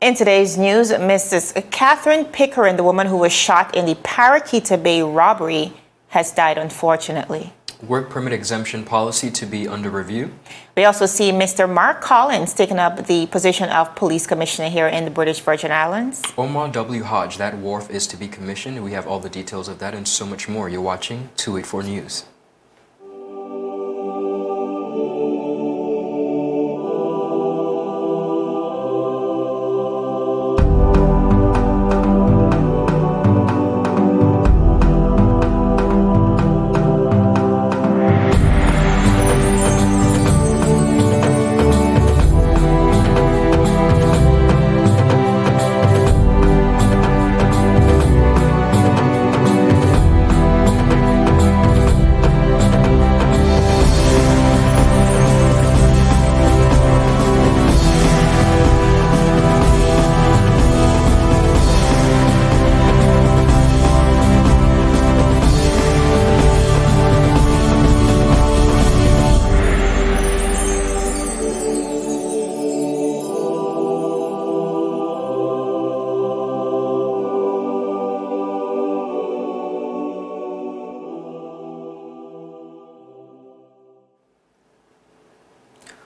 In today's news, Mrs. Catherine Pickering, the woman who was shot in the Paraquita Bay robbery, has died unfortunately. Work permit exemption policy to be under review. We also see Mr. Mark Collins taking up the position of police commissioner here in the British Virgin Islands. Omar W. Hodge, that wharf is to be commissioned. We have all the details of that and so much more. You're watching 284 News.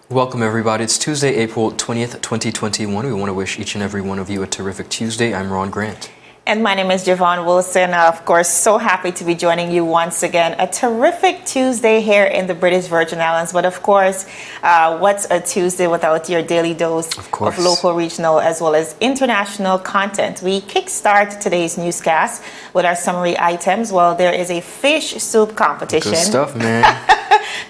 Welcome everybody. It's Tuesday, April 20th, 2021. We want to wish each and every one of you a terrific Tuesday. I'm Ron Grant. And my name is Javon Wilson. Of course, so happy to be joining you once again. A terrific Tuesday here in the British Virgin Islands. But of course, what's a Tuesday without your daily dose of local, regional, as well as international content? We kickstart today's newscast with our summary items. Well, there is a fish soup competition. Good stuff, man.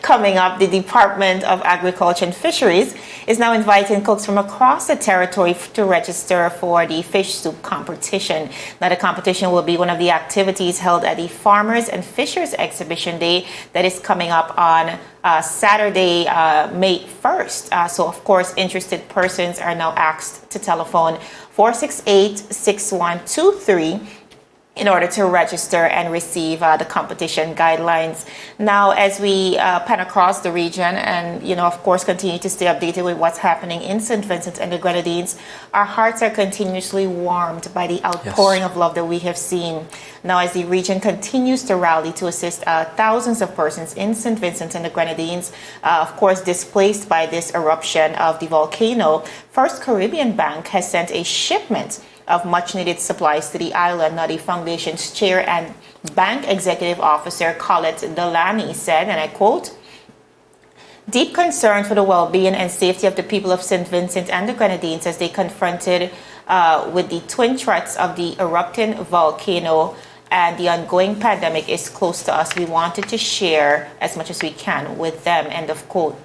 Coming up, the Department of Agriculture and Fisheries is now inviting cooks from across the territory to register for the fish soup competition. Now, the competition will be one of the activities held at the Farmers and Fishers Exhibition Day that is coming up on Saturday, May 1st. So, of course, interested persons are now asked to telephone 468-6123 in order to register and receive the competition guidelines. Now, as we pan across the region and, of course, continue to stay updated with what's happening in St. Vincent and the Grenadines, our hearts are continuously warmed by the outpouring of love that we have seen. Now, as the region continues to rally to assist thousands of persons in St. Vincent and the Grenadines, of course, displaced by this eruption of the volcano, First Caribbean Bank has sent a shipment of much-needed supplies to the island. Now, the foundation's chair and bank executive officer, Colette Delaney, said, and I quote, "Deep concern for the well-being and safety of the people of St. Vincent and the Grenadines as they confronted with the twin threats of the erupting volcano and the ongoing pandemic is close to us. We wanted to share as much as we can with them," end of quote.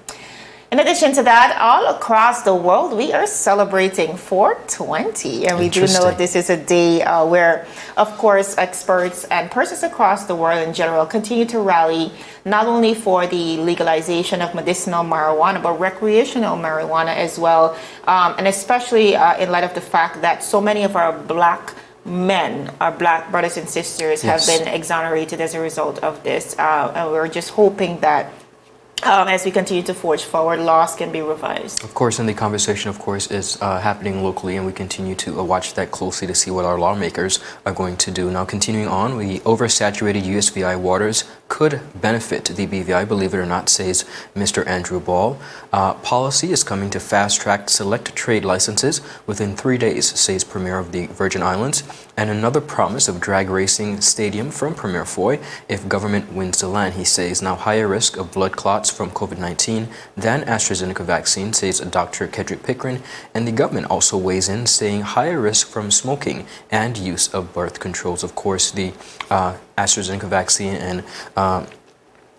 In addition to that, all across the world, we are celebrating 420. And we do know this is a day where, of course, experts and persons across the world in general continue to rally not only for the legalization of medicinal marijuana, but recreational marijuana as well. And especially in light of the fact that so many of our black men, our black brothers and sisters, have been exonerated as a result of this. And we're just hoping that as we continue to forge forward, laws can be revised. Of course, and the conversation, of course, is happening locally, and we continue to watch that closely to see what our lawmakers are going to do. Now, continuing on, the oversaturated USVI waters could benefit the BVI, believe it or not, says Mr. Andrew Ball. Policy is coming to fast-track select trade licenses within 3 days, says Premier of the Virgin Islands. And another promise of drag racing stadium from Premier Foy if government wins the land. He says now higher risk of blood clots from COVID-19 than AstraZeneca vaccine, says Dr. Kedrick Pickering. And the government also weighs in, saying higher risk from smoking and use of birth controls. Of course, the AstraZeneca vaccine and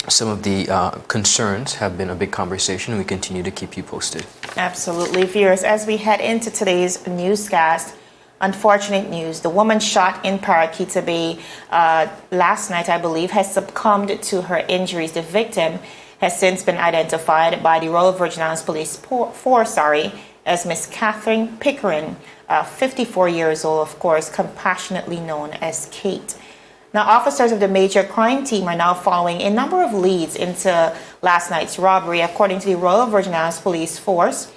some of the concerns have been a big conversation, and we continue to keep you posted. Absolutely, viewers. As we head into today's newscast, unfortunate news. The woman shot in Paraquita Bay last night, I believe, has succumbed to her injuries. The victim has since been identified by the Royal Virgin Islands Police Force as Miss Catherine Pickering, 54 years old, of course, compassionately known as Kate. Now, officers of the major crime team are now following a number of leads into last night's robbery. According to the Royal Virgin Islands Police Force,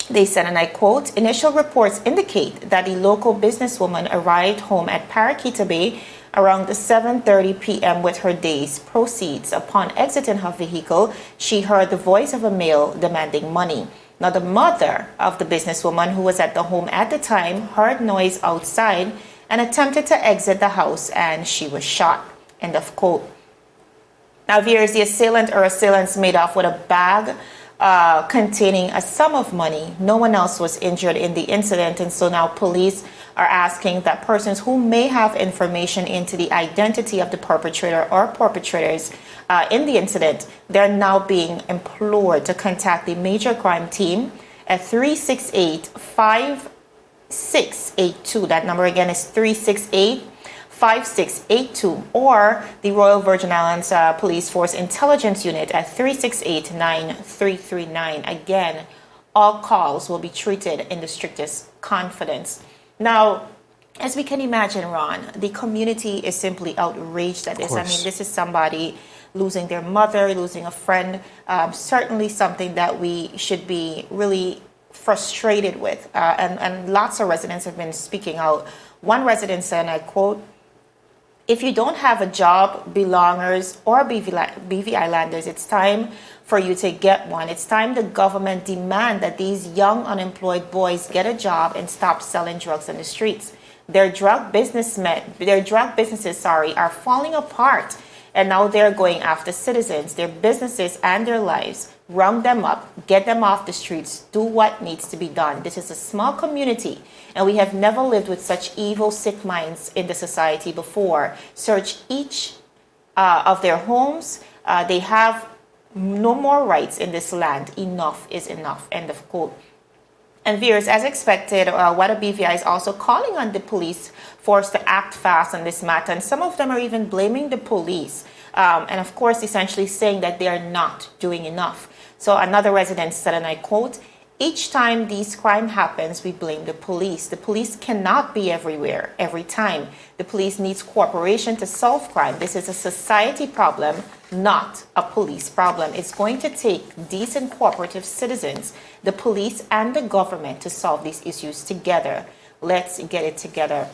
They said, and I quote, initial reports indicate that the local businesswoman arrived home at Paraquita Bay around 7:30 p.m. with her day's proceeds. Upon exiting her vehicle, she heard the voice of a male demanding money. Now, the mother of the businesswoman, who was at the home at the time, heard noise outside and attempted to exit the house, and she was shot. End of quote. Now, viewers, the assailant or assailants made off with a bag containing a sum of money. No one else was injured in the incident, and so now police are asking that persons who may have information into the identity of the perpetrator or perpetrators in the incident, they're now being implored to contact the major crime team at 368-5682. That number again is 368-5682, or the Royal Virgin Islands Police Force Intelligence Unit at 368-9339. Again, all calls will be treated in the strictest confidence. Now, as we can imagine, Ron, the community is simply outraged at this. I mean, this is somebody losing their mother, losing a friend, certainly something that we should be really frustrated with. And lots of residents have been speaking out. One resident said, and I quote, if you don't have a job, belongers, or BV Islanders, it's time for you to get one. It's time the government demand that these young unemployed boys get a job and stop selling drugs on the streets. Their drug businesses, are falling apart, and now they're going after citizens, their businesses, and their lives. Round them up, get them off the streets, do what needs to be done. This is a small community, and we have never lived with such evil, sick minds in the society before. Search each of their homes. They have no more rights in this land. Enough is enough. End of quote. And viewers, as expected, WADA BVI is also calling on the police force to act fast on this matter. And some of them are even blaming the police. And of course, essentially saying that they are not doing enough. So another resident said, and I quote, each time these crime happens, we blame the police. The police cannot be everywhere, every time. The police needs cooperation to solve crime. This is a society problem, not a police problem. It's going to take decent cooperative citizens, the police and the government, to solve these issues together. Let's get it together.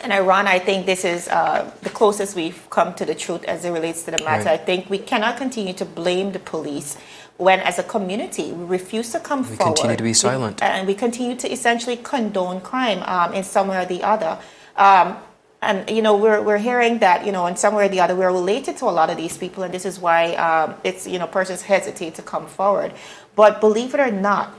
And Ron, I think this is the closest we've come to the truth as it relates to the matter. Right. I think we cannot continue to blame the police when, as a community, we refuse to come forward. We continue to be silent. And we continue to essentially condone crime in some way or the other. And, you know, we're hearing that, you know, in some way or the other, we're related to a lot of these people. And this is why it's, you know, persons hesitate to come forward. But believe it or not,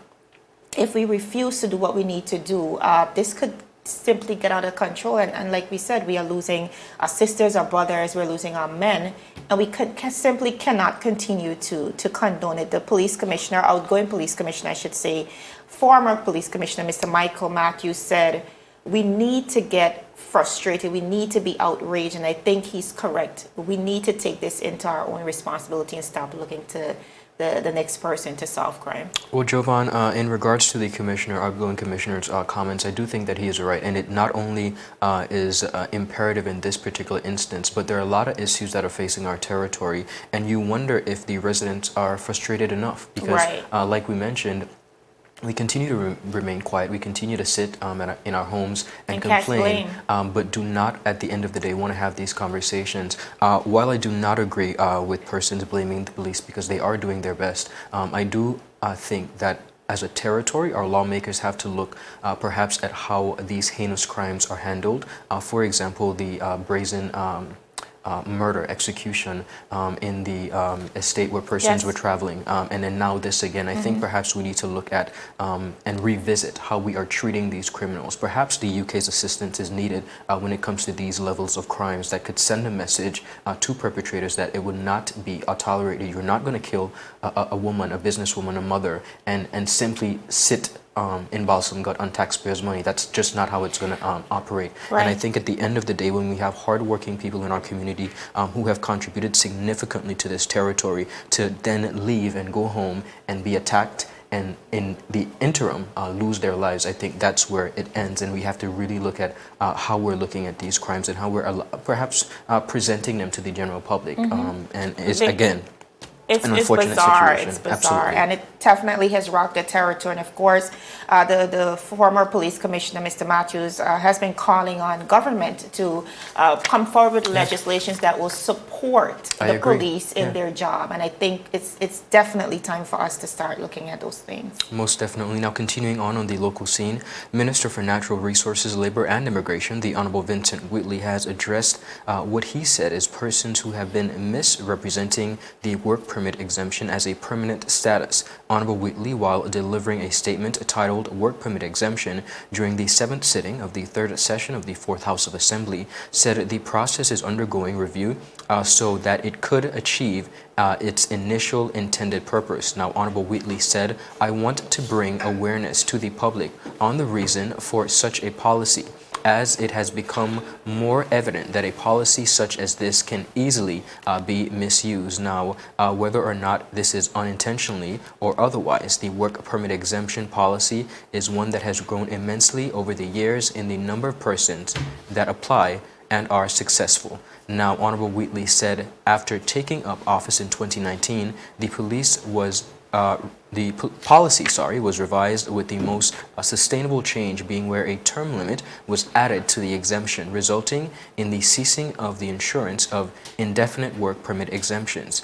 if we refuse to do what we need to do, this could simply get out of control. And like we said, we are losing our sisters, our brothers, we're losing our men, and we simply cannot continue to condone it. The police commissioner, outgoing police commissioner, I should say, former police commissioner, Mr. Michael Matthews, said, we need to get frustrated, we need to be outraged, and I think he's correct. We need to take this into our own responsibility and stop looking to the next person to solve crime. Well, Jovan, in regards to the outgoing commissioner's comments, I do think that he is right. And it not only is imperative in this particular instance, but there are a lot of issues that are facing our territory. And you wonder if the residents are frustrated enough. Because, like we mentioned, we continue to remain quiet. We continue to sit in our homes and complain, but do not, at the end of the day, want to have these conversations. While I do not agree with persons blaming the police because they are doing their best, I do think that as a territory, our lawmakers have to look perhaps at how these heinous crimes are handled. For example, the brazen murder, execution in the estate where persons were traveling. And then now this again, I think perhaps we need to look at and revisit how we are treating these criminals. Perhaps the UK's assistance is needed when it comes to these levels of crimes that could send a message to perpetrators that it would not be tolerated. You're not going to kill a woman, a businesswoman, a mother, and simply sit in balsam gut on taxpayers' money. That's just not how it's going to operate. Right. And I think at the end of the day, when we have hardworking people in our community who have contributed significantly to this territory, to then leave and go home and be attacked and in the interim lose their lives, I think that's where it ends. And we have to really look at how we're looking at these crimes and how we're perhaps presenting them to the general public. And it's, again, It's an unfortunate bizarre. situation. It's bizarre, Absolutely. and it definitely has rocked the territory. And of course, the former police commissioner, Mr. Matthews, has been calling on government to come forward with legislations that will support I the agree. police in Yeah. their job. And I think it's definitely time for us to start looking at those things. Most definitely. Now, continuing on the local scene, Minister for Natural Resources, Labor and Immigration, the Honorable Vincent Whitley, has addressed what he said is persons who have been misrepresenting the work permit exemption as a permanent status. Honorable Whitley, while delivering a statement titled Work Permit Exemption during the 7th sitting of the 3rd session of the 4th House of Assembly, said the process is undergoing review so that it could achieve its initial intended purpose. Now, Honorable Whitley said, I want to bring awareness to the public on the reason for such a policy, as it has become more evident that a policy such as this can easily be misused. Now, whether or not this is unintentionally or otherwise, the work permit exemption policy is one that has grown immensely over the years in the number of persons that apply and are successful. Now, Honorable Whitley said after taking up office in 2019, the policy was revised, with the most sustainable change being where a term limit was added to the exemption, resulting in the ceasing of the insurance of indefinite work permit exemptions.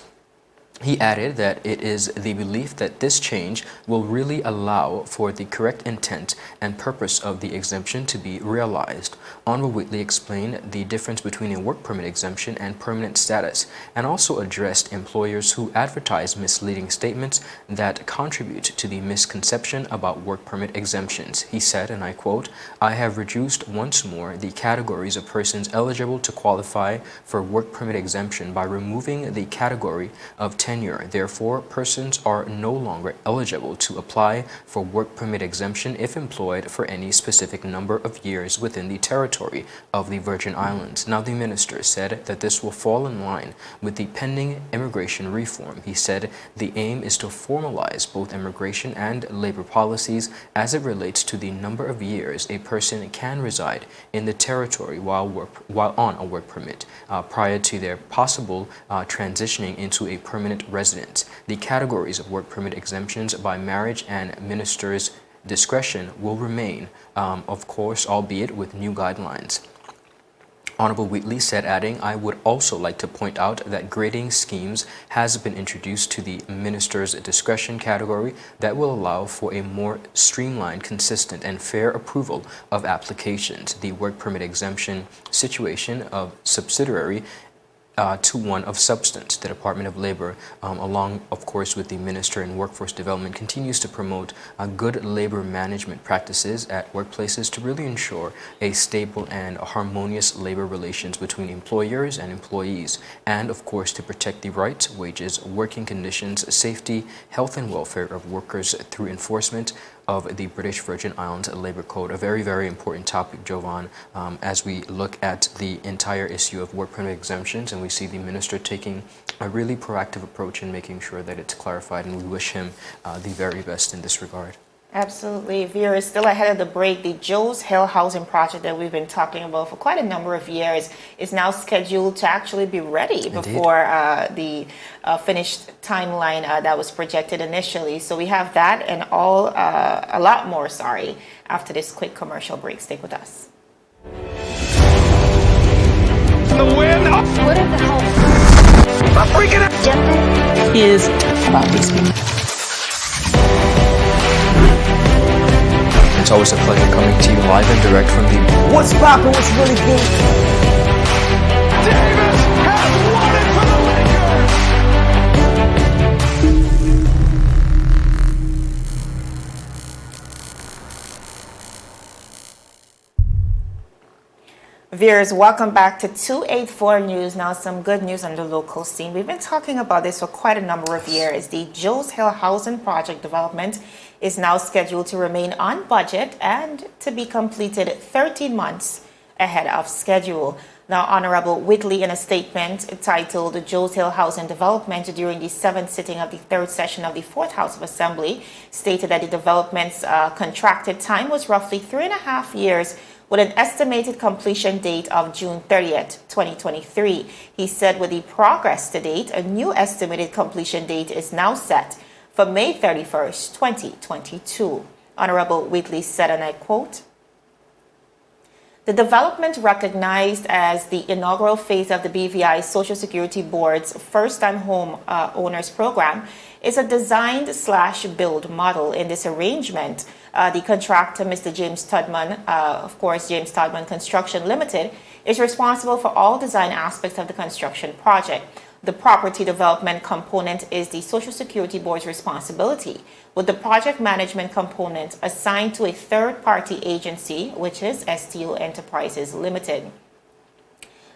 He added that it is the belief that this change will really allow for the correct intent and purpose of the exemption to be realized. Honorable Whitley explained the difference between a work permit exemption and permanent status, and also addressed employers who advertise misleading statements that contribute to the misconception about work permit exemptions. He said, and I quote, I have reduced once more the categories of persons eligible to qualify for work permit exemption by removing the category of tenure. Therefore, persons are no longer eligible to apply for work permit exemption if employed for any specific number of years within the territory of the Virgin Islands. Now, the minister said that this will fall in line with the pending immigration reform. He said the aim is to formalize both immigration and labor policies as it relates to the number of years a person can reside in the territory while on a work permit prior to their possible transitioning into a permanent residence. The categories of work permit exemptions by marriage and minister's discretion will remain, of course, albeit with new guidelines. Honorable Whitley said, adding, I would also like to point out that grading schemes has been introduced to the minister's discretion category that will allow for a more streamlined, consistent, and fair approval of applications. The work permit exemption situation of subsidiary to one of substance. The Department of Labor, along, of course, with the Minister in Workforce Development, continues to promote good labor management practices at workplaces to really ensure a stable and harmonious labor relations between employers and employees, and, of course, to protect the rights, wages, working conditions, safety, health, and welfare of workers through enforcement of the British Virgin Islands Labor Code. A very, very important topic, Jovan, as we look at the entire issue of work permit exemptions, and we see the minister taking a really proactive approach in making sure that it's clarified, and we wish him the very best in this regard. Absolutely. Vera, still ahead of the break, the Joes Hill housing project that we've been talking about for quite a number of years is now scheduled to actually be ready before the finished timeline that was projected initially. So we have that and a lot more, after this quick commercial break. Stick with us. The win. What the hell? I'm freaking out. Jumper is about these people. It's always a pleasure coming to you live and direct from the What's poppin'? What's really good? Davis has won it for the Lakers. Viewers, welcome back to 284 News. Now, some good news on the local scene. We've been talking about this for quite a number of years. The Joes Hill housing project development is now scheduled to remain on budget and to be completed 13 months ahead of schedule. Now, Honorable Whitley, in a statement titled the Joes Hill Housing Development during the 7th sitting of the 3rd session of the 4th House of Assembly, stated that the development's contracted time was roughly 3.5 years, with an estimated completion date of June 30th, 2023. He said with the progress to date, a new estimated completion date is now set for May 31st, 2022. Honorable Wheatley said, and I quote, "The development recognized as the inaugural phase of the BVI Social Security Board's first-time home owners program is a designed/build model. In this arrangement, the contractor, Mr. James Tudman, of course, James Tudman Construction Limited, is responsible for all design aspects of the construction project. The property development component is the Social Security Board's responsibility, with the project management component assigned to a third-party agency, which is STO Enterprises Limited."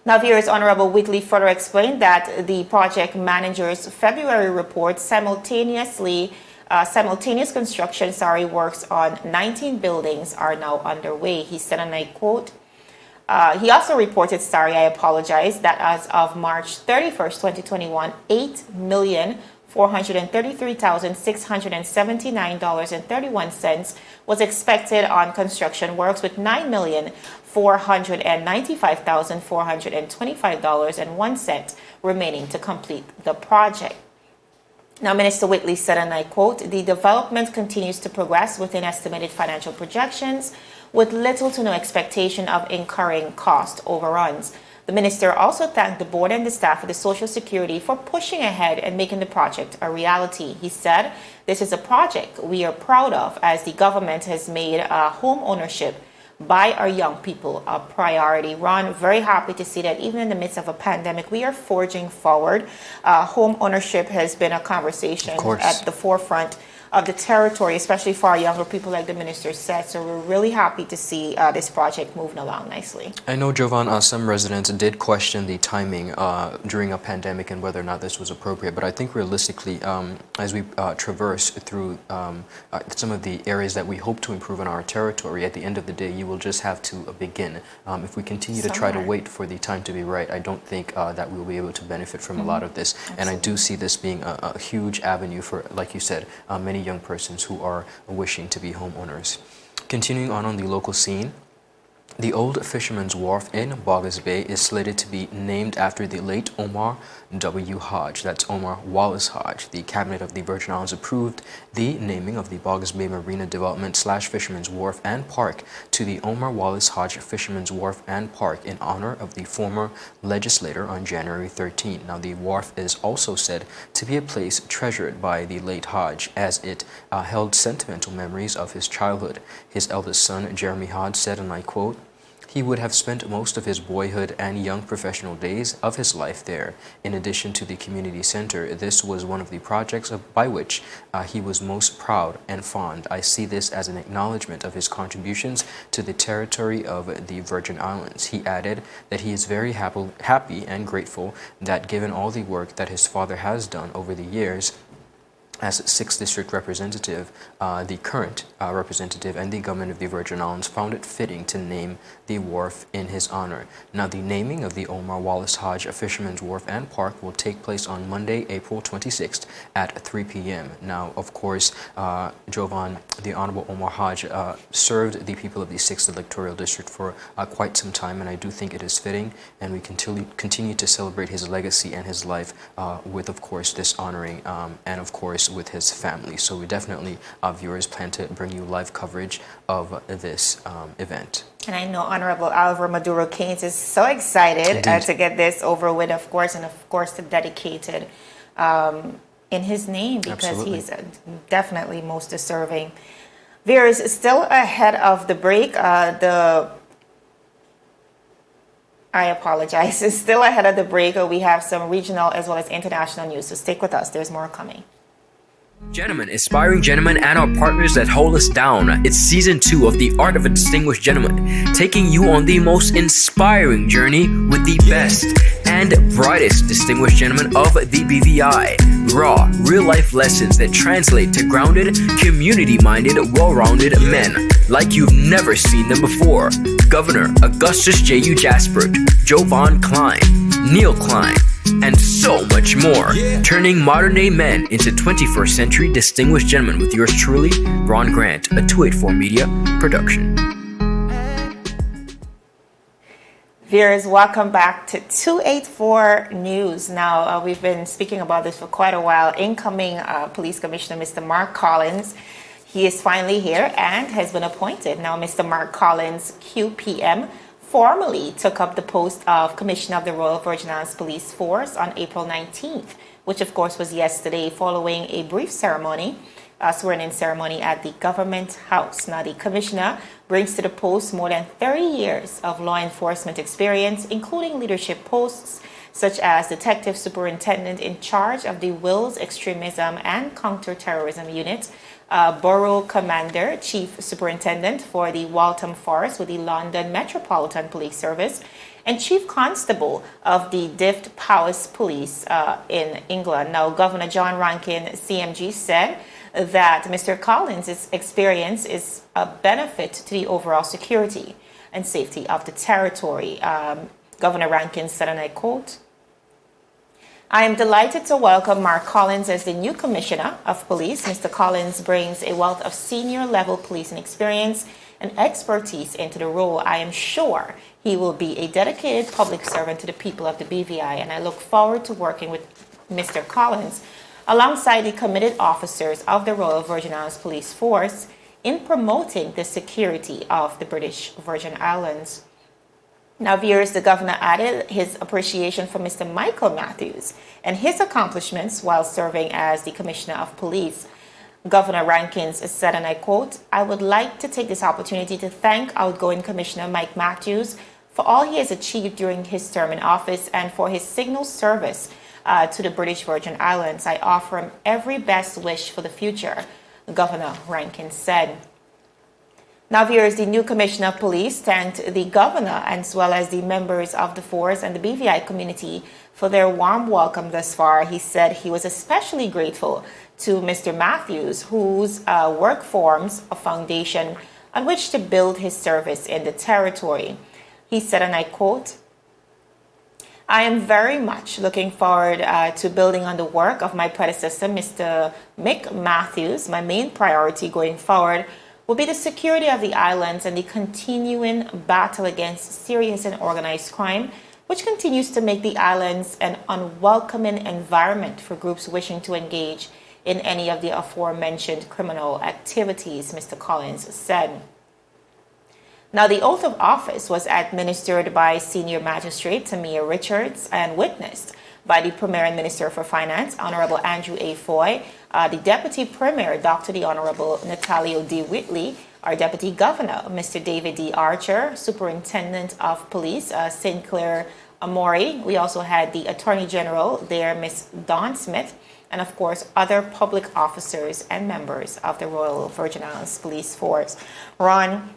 Now, viewers, Honorable Wheatley further explained that the project manager's February report simultaneous construction works on 19 buildings are now underway. He said, and I quote, he also reported, that as of March 31st, 2021, $8,433,679.31 was expected on construction works, with $9,495,425.01 remaining to complete the project. Now, Minister Wheatley said, and I quote, "The development continues to progress within estimated financial projections, with little to no expectation of incurring cost overruns." The minister also thanked the board and the staff of the Social Security for pushing ahead and making the project a reality. He said, "This is a project we are proud of, as the government has made home ownership by our young people a priority." Ron, very happy to see that even in the midst of a pandemic, we are forging forward. Home ownership has been a conversation at the forefront of the territory, especially for our younger people, like the minister said. So we're really happy to see this project moving along nicely. I know, Jovan, some residents did question the timing during a pandemic and whether or not this was appropriate, but I think realistically, as we traverse through some of the areas that we hope to improve in our territory, at the end of the day, you will just have to begin. If we continue to try to wait for the time to be right, I don't think that we'll be able to benefit from a lot of this. Absolutely. And I do see this being a huge avenue for, like you said, many young persons who are wishing to be homeowners. Continuing on the local scene, the old Fisherman's Wharf in Boggs Bay is slated to be named after the late Omar W. Hodge. That's Omar Wallace Hodge. The Cabinet of the Virgin Islands approved the naming of the Boggs Bay Marina Development / Fisherman's Wharf and Park to the Omar Wallace Hodge Fisherman's Wharf and Park in honor of the former legislator on January 13. Now, the wharf is also said to be a place treasured by the late Hodge, as it held sentimental memories of his childhood. His eldest son, Jeremy Hodge, said, and I quote, "He would have spent most of his boyhood and young professional days of his life there. In addition to the community center, this was one of the projects by which he was most proud and fond. I see this as an acknowledgement of his contributions to the territory of the Virgin Islands." He added that he is very happy and grateful that, given all the work that his father has done over the years, as 6th District Representative, the current representative and the government of the Virgin Islands found it fitting to name the wharf in his honor. Now, the naming of the Omar Wallace Hodge Fisherman's Wharf and Park will take place on Monday, April 26th at 3 p.m. Now, of course, Jovan, the Honorable Omar Hodge served the people of the 6th Electoral District for quite some time, and I do think it is fitting, and we continue to celebrate his legacy and his life with, of course, this honoring and, of course, with his family. So we definitely, viewers, plan to bring you live coverage of this event. And I know Honorable Alvaro Maduro Keynes is so excited to get this over with, of course, and of course to dedicate it in his name, because he's definitely most deserving. Viewers, still ahead of the break, I apologize. Still ahead of the break, we have some regional as well as international news. So stick with us. There's more coming. Gentlemen, aspiring gentlemen, and our partners that hold us down. It's season 2 of The Art of a Distinguished Gentleman, taking you on the most inspiring journey with the best and brightest distinguished gentlemen of the BVI. Raw, real-life lessons that translate to grounded, community-minded, well-rounded men like you've never seen them before. Governor Augustus J.U. Jaspert, Jovan Klein, Neil Klein, and so much more. Turning modern-day men into 21st century distinguished gentlemen with yours truly, Ron Grant, a 284 Media production. Viewers, welcome back to 284 News. Now, we've been speaking about this for quite a while. Incoming Police Commissioner, Mr. Mark Collins, he is finally here and has been appointed. Now, Mr. Mark Collins, QPM, formally took up the post of Commissioner of the Royal Virgin Islands Police Force on April 19th, which of course was yesterday, following a brief ceremony, swearing-in ceremony at the Government House. Now, the Commissioner brings to the post more than 30 years of law enforcement experience, including leadership posts such as Detective Superintendent in charge of the Wills Extremism and Counterterrorism Unit, Borough Commander, Chief Superintendent for the Waltham Forest with the London Metropolitan Police Service, and Chief Constable of the Dift Powys Police in England. Now, Governor John Rankin, CMG, said that Mr. Collins' experience is a benefit to the overall security and safety of the territory. Governor Rankin said, and I quote, "I am delighted to welcome Mark Collins as the new Commissioner of Police. Mr. Collins brings a wealth of senior level policing experience and expertise into the role. I am sure he will be a dedicated public servant to the people of the BVI, and I look forward to working with Mr. Collins alongside the committed officers of the Royal Virgin Islands Police Force in promoting the security of the British Virgin Islands." Now, viewers, the governor added his appreciation for Mr. Michael Matthews and his accomplishments while serving as the Commissioner of Police. Governor Rankins said, and I quote, "I would like to take this opportunity to thank outgoing Commissioner Mike Matthews for all he has achieved during his term in office and for his signal service to the British Virgin Islands. I offer him every best wish for the future," Governor Rankins said. Now, viewers, the new Commissioner of Police thanked the governor as well as the members of the force and the BVI community for their warm welcome thus far. He said he was especially grateful to Mr. Matthews, whose work forms a foundation on which to build his service in the territory. He said, and I quote, "I am very much looking forward to building on the work of my predecessor, Mr. Mick Matthews. My main priority going forward will be the security of the islands and the continuing battle against serious and organized crime, which continues to make the islands an unwelcoming environment for groups wishing to engage in any of the aforementioned criminal activities," Mr. Collins said. Now, the oath of office was administered by Senior Magistrate Tamia Richards and witnessed by the Premier and Minister for Finance, Honorable Andrew A. Foy, the Deputy Premier, Dr. the Honorable Natalio D. Whitley, our Deputy Governor, Mr. David D. Archer, Superintendent of Police, Sinclair Amori. We also had the Attorney General there, Ms. Dawn Smith, and of course, other public officers and members of the Royal Virgin Islands Police Force. Ron,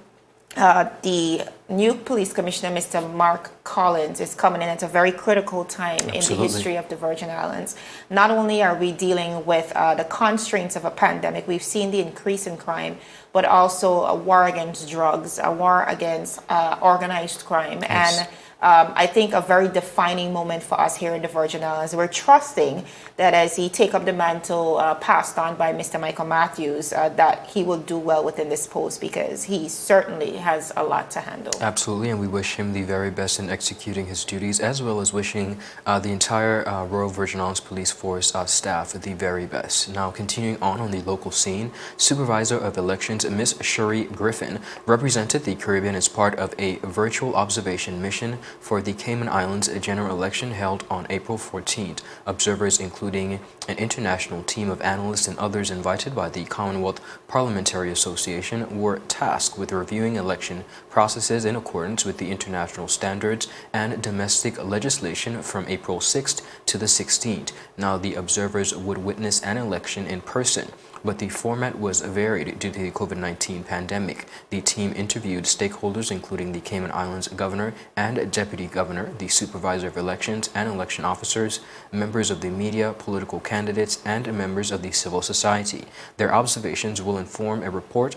the new police commissioner, Mr. Mark Collins, is coming in at a very critical time in the history of the Virgin Islands. Not only are we dealing with the constraints of a pandemic, we've seen the increase in crime, but also a war against drugs, a war against organized crime. Yes. And I think a very defining moment for us here in the Virgin Islands. We're trusting that as he take up the mantle passed on by Mr. Michael Matthews, that he will do well within this post, because he certainly has a lot to handle. Absolutely, and we wish him the very best in executing his duties, as well as wishing the entire Royal Virgin Islands Police Force staff the very best. Now, continuing on the local scene, Supervisor of Elections Ms. Cherie Griffin represented the Caribbean as part of a virtual observation mission for the Cayman Islands general election held on April 14th. Observers, including an international team of analysts and others invited by the Commonwealth Parliamentary Association, were tasked with reviewing election processes in accordance with the international standards and domestic legislation from April 6th to the 16th. Now, the observers would witness an election in person, but the format was varied due to the COVID-19 pandemic. The team interviewed stakeholders, including the Cayman Islands governor and deputy governor, the supervisor of elections and election officers, members of the media, political candidates, and members of the civil society. Their observations will inform a report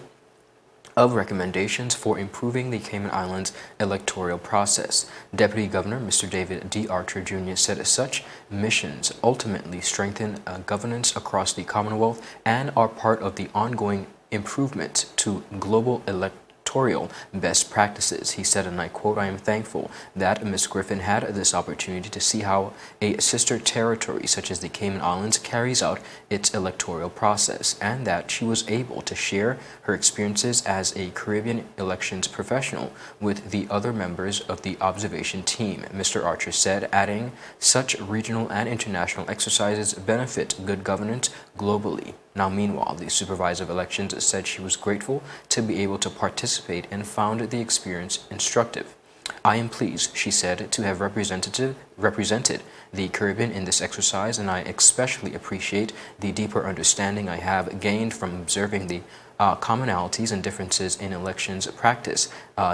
of recommendations for improving the Cayman Islands electoral process. Deputy Governor Mr. David D. Archer Jr. said such missions ultimately strengthen governance across the Commonwealth and are part of the ongoing improvement to global electoral electoral best practices. He said, and I quote, "I am thankful that Ms. Griffin had this opportunity to see how a sister territory such as the Cayman Islands carries out its electoral process, and that she was able to share her experiences as a Caribbean elections professional with the other members of the observation team," Mr. Archer said, adding, "Such regional and international exercises benefit good governance globally." Now, meanwhile, the supervisor of elections said she was grateful to be able to participate and found the experience instructive. "I am pleased," she said, "to have represented the Caribbean in this exercise, and I especially appreciate the deeper understanding I have gained from observing the commonalities and differences in elections practice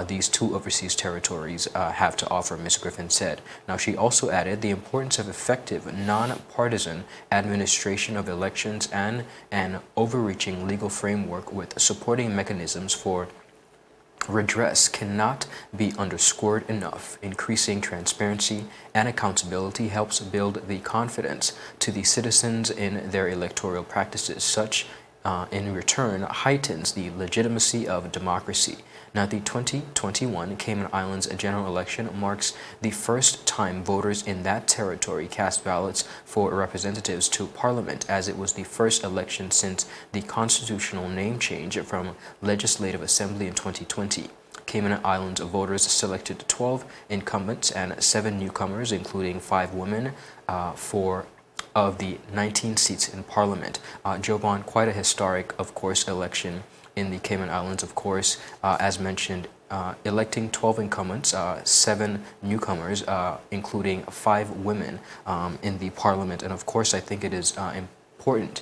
these two overseas territories have to offer," Ms. Griffin said. Now, she also added the importance of effective, non-partisan administration of elections and an overreaching legal framework with supporting mechanisms for redress cannot be underscored enough. Increasing transparency and accountability helps build the confidence to the citizens in their electoral practices. Such in return, heightens the legitimacy of democracy. Now, the 2021 Cayman Islands general election marks the first time voters in that territory cast ballots for representatives to Parliament, as it was the first election since the constitutional name change from Legislative Assembly in 2020. Cayman Islands voters selected 12 incumbents and 7 newcomers, including 5 women, of the 19 seats in Parliament. Jovan, quite a historic, of course, election in the Cayman Islands, of course, as mentioned, electing 12 incumbents, 7 newcomers, including 5 women in the Parliament. And of course, I think it is important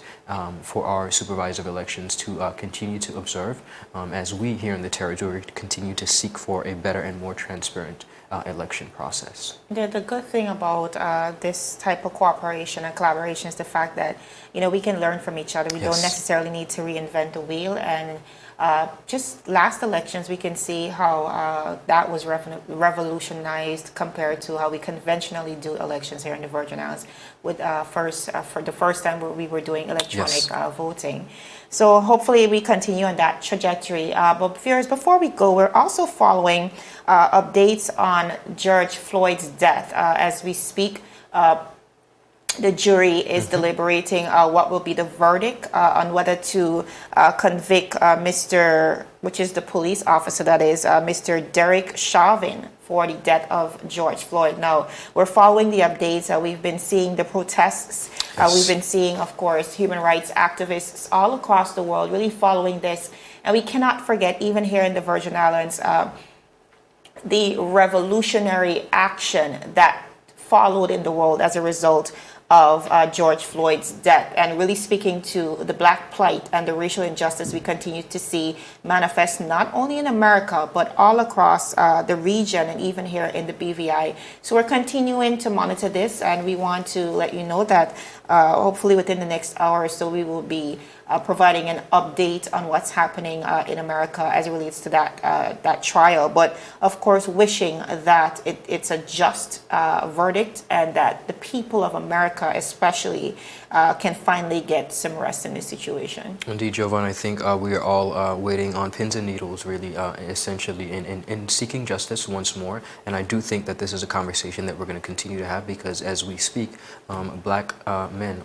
for our supervisor of elections to continue to observe as we here in the territory continue to seek for a better and more transparent election process. The good thing about this type of cooperation and collaboration is the fact that, we can learn from each other. We don't necessarily need to reinvent the wheel. And just last elections, we can see how that was revolutionized compared to how we conventionally do elections here in the Virgin Islands with for the first time where we were doing electronic voting. So hopefully we continue on that trajectory. But viewers, before we go, we're also following updates on George Floyd's death. As we speak, the jury is deliberating what will be the verdict on whether to convict which is the police officer, that is Mr. Derek Chauvin, for the death of George Floyd. Now, we're following the updates. We've been seeing the protests. We've been seeing, of course, human rights activists all across the world really following this. And we cannot forget, even here in the Virgin Islands, the revolutionary action that followed in the world as a result of George Floyd's death, and really speaking to the black plight and the racial injustice we continue to see manifest not only in America but all across the region and even here in the BVI. So we're continuing to monitor this, and we want to let you know that hopefully within the next hour or so we will be providing an update on what's happening in America as it relates to that trial. But of course, wishing that it's a just verdict and that the people of America especially can finally get some rest in this situation. Indeed, Jovan, I think we are all waiting on pins and needles, really, essentially, in seeking justice once more. And I do think that this is a conversation that we're going to continue to have, because as we speak, black men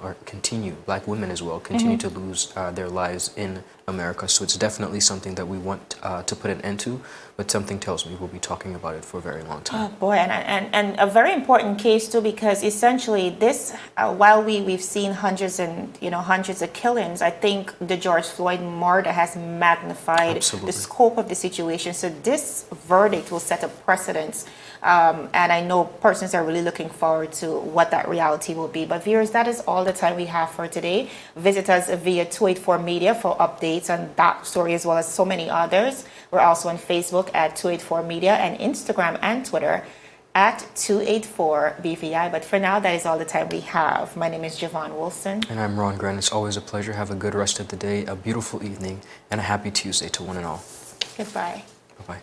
black women as well, continue to lose their lives in America. So it's definitely something that we want to put an end to, but something tells me we'll be talking about it for a very long time. Oh boy, and a very important case too, because essentially this, while we've seen hundreds of killings, I think the George Floyd murder has magnified the scope of the situation. So this verdict will set a precedence. And I know persons are really looking forward to what that reality will be. But viewers, that is all the time we have for today. Visit us via 284 Media for updates on that story as well as so many others. We're also on Facebook at 284 Media and Instagram and Twitter at 284 BVI. But for now, that is all the time we have. My name is Jovan Wilson. And I'm Ron Grant. It's always a pleasure. Have a good rest of the day, a beautiful evening, and a happy Tuesday to one and all. Goodbye. Bye-bye.